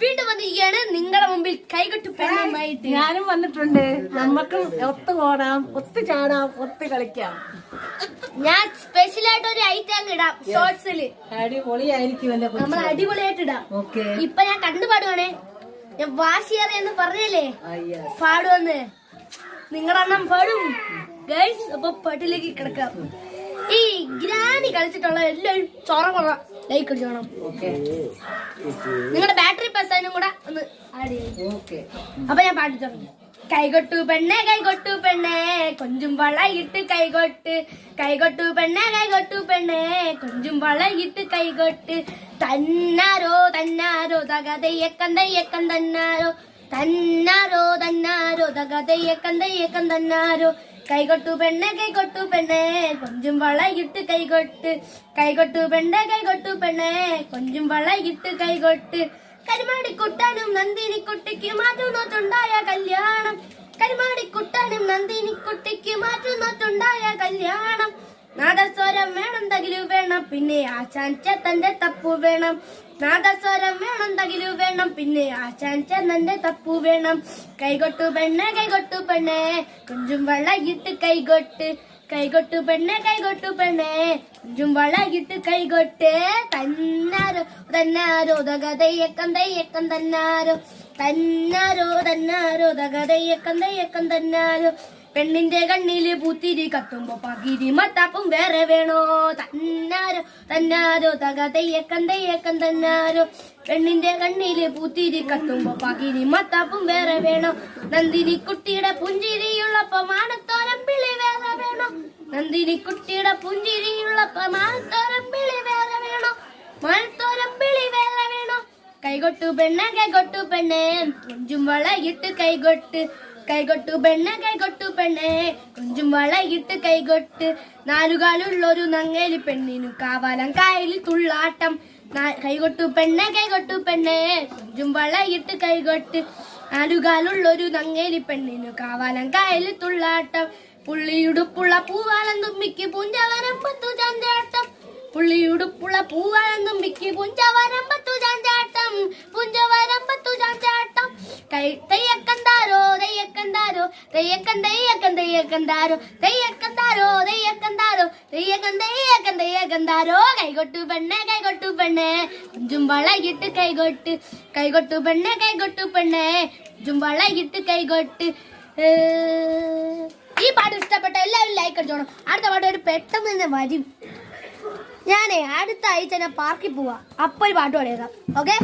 വീണ്ടും വന്നിരിക്കുകയാണ് നിങ്ങളുടെ മുമ്പിൽ കൈകൊട്ടു പെണ്ണുമായിട്ട്. ഞാനും വന്നിട്ടുണ്ട്. നമുക്ക് ഒത്തു ഓടാം, ഒത്തു ചാടാം, ഒത്തു കളിക്കാം. ഞാൻ സ്പെഷ്യൽ ആയിട്ട് ഒരു ഐറ്റം ഇടാം ഷോർട്സില്. അടിപൊളിയായിരിക്കും. നമ്മൾ അടിപൊളിയായിട്ട് ഇടാം. ഓക്കെ. ഇപ്പൊ ഞാൻ കണ്ടുപാടുവാണേ. ഞാൻ വാശിയേറിയെന്ന് പറഞ്ഞല്ലേ പാടുവന്ന്. നിങ്ങളുടെ അണ്ണം പാടും ഗൈസ്. അപ്പൊ പാട്ടിലേക്ക് കിടക്കാം. ഈ ഗ്രാനി കളിച്ചിട്ടുള്ള എല്ലാവരും ചോറ ലൈക്ക് അടിച്ചോണം. നിങ്ങളുടെ ബാറ്ററി പെസാനും കൂടെ ഒന്ന് ആഡ് ചെയ്യും. അപ്പൊ ഞാൻ പാടി തുടങ്ങി. കൈകൊട്ടു പെണ്ണെ കൈകൊട്ടു പെണ്ണെ കൊഞ്ചും വളയിട്ട് കൈകൊട്ട്. കൈകൊട്ടു പെണ്ണെ കൈകൊട്ടു പെണ്ണെ കൊഞ്ചും വളയിട്ട് കൈകൊട്ട്. തന്നാരോ തന്നാരോ തകതയ്യക്കം തയ്യക്കം തന്നാരോ. തന്നാരോ തന്നാരോ തകതയ്യക്കം തയ്യക്കം തന്നാരോ. കൈകൊട്ടു പെണ്ണെ കൈകൊട്ടു പെണ്ണെ കൊഞ്ചും വളയിട്ട് കൈകൊട്ട്. കൈകൊട്ടു പെണ്ണെ കൈകൊട്ടു പെണ്ണെ കൊഞ്ചും വളയിട്ട് കൈകൊട്ട്. കരിമാടിക്കുട്ടനും നന്ദിനിക്കുട്ടിക്ക് മാറ്റുന്നോട്ടുണ്ടായ കല്യാണം. കരിമാടിക്കുട്ടനും നന്ദിനിക്കുട്ടിക്ക് മാറ്റുന്നോട്ടുണ്ടായ കല്യാണം. നാദസ്വരം വേണം തകിലു വേണം പിന്നെ ആശാൻ ചേത്തന്റെ തപ്പു വേണം. നാദസ്വരം വേണം തകിലു വേണം പിന്നെ ആശാൻ ചേത്തന്റെ തപ്പു വേണം. കൈകൊട്ടു പെണ്ണെ കൈകൊട്ടു പെണ്ണെ കൊഞ്ചും വളയിട്ട് കൈകൊട്ട്. കൈകൊട്ടു പെണ്ണെ കൈകൊട്ടു പെണ്ണെ കൊഞ്ചും വളയിട്ട് കൈകൊട്ട്. തന്നാരോ തന്നാരോ തകതയ്യക്കം തയ്യക്കം തന്നാരോ. തന്നാരോ തന്നാരോ തകതയ്യക്കം തയ്യക്കം തന്നാരോ. പെണ്ണിന്റെ കണ്ണില് പൂത്തിരി കത്തുമ്പോ പകിരി മത്താപ്പും വേറെ വേണോ. തന്നാരോ തന്നാരോ തകതയ്യക്കം തയ്യക്കം തന്നാരോ. പെണ്ണിന്റെ കണ്ണില് പൂത്തിരി കത്തുമ്പോ പകിരി മത്താപ്പും വേറെ വേണോ. നന്ദിനി കുട്ടിയുടെ പുഞ്ചിരിയുള്ളപ്പോ മാനത്തോരം പിളി വേറെ വേണോ. നന്ദിനി കുട്ടിയുടെ പുഞ്ചിരിയുള്ളപ്പോ മാനത്തോരം പിളി വേറെ വേണോ. മാനത്തോരം പിളി വേറെ വേണോ. കൈകൊട്ടു പെണ്ണെ കൈകൊട്ടു പെണ്ണെ കൊഞ്ചും വളയിട്ട് കൈകൊട്ട്. കൈകൊട്ടു പെണ്ണെ കൈകൊട്ടു പെണ്ണെ കൊഞ്ചും വളയിട്ട് കൈകൊട്ട്. നാലുകാലുള്ളൊരു നങ്ങേലി പെണ്ണിനു കാവാലം കായലിൽ തുള്ളാട്ടം. കൈകൊട്ടു പെണ്ണെ കൈകൊട്ടു പെണ്ണെ കൊഞ്ചും വളയിട്ട് കൈകൊട്ട്. നാലുകാലുള്ളൊരു നങ്ങേലി പെണ്ണിനു കാവാലം കായലിൽ തുള്ളാട്ടം. പുള്ളിയുടുപ്പുള്ള പൂവാലം തുമ്പിക്ക് പൂഞ്ചവരമ്പത്തു ചാഞ്ചാട്ടം. പുള്ളിയുടുപ്പുള്ള പൂവാലം തുമ്പിക്ക് പൂഞ്ചവരമ്പത്തു ചാഞ്ചാട്ടം. പൂഞ്ചവരമ്പത്തു ചാഞ്ചാട്ടം. തെയ്യക്കന്താരോ തെയ്യക്കന്താരോ തെയ്യക്കൻ തെയ്യക്കൻ തെയ്യക്കന്താരോ. തെയ്യക്കന്താരോ തെയ്യക്കന്താരോ തെയ്യക്കൻ തെയ്യക്കൻ തെയ്യക്കന്താരോ. കൈകൊട്ടു പെണ്ണെ കൈകൊട്ടു പെണ്ണെ കൊഞ്ചും വളയിട്ട് കൈകൊട്ട്. കൈകൊട്ടു പെണ്ണെ കൈകൊട്ടു പെണ്ണെ കൊഞ്ചും വളയിട്ട് കൈകൊട്ട്. ഈ പാട്ട് ഇഷ്ടപ്പെട്ട എല്ലാവരും ലൈക്ക് അടിച്ചോണം. അടുത്ത പാട്ട് ഒരു പെട്ടെന്ന് തന്നെ വരും. ഞാനേ അടുത്ത ആഴ്ച ഞാൻ പാർക്കിൽ പോവാ. അപ്പൊ ഒരു പാട്ട് പാടിയേക്കാം. ഓക്കെ.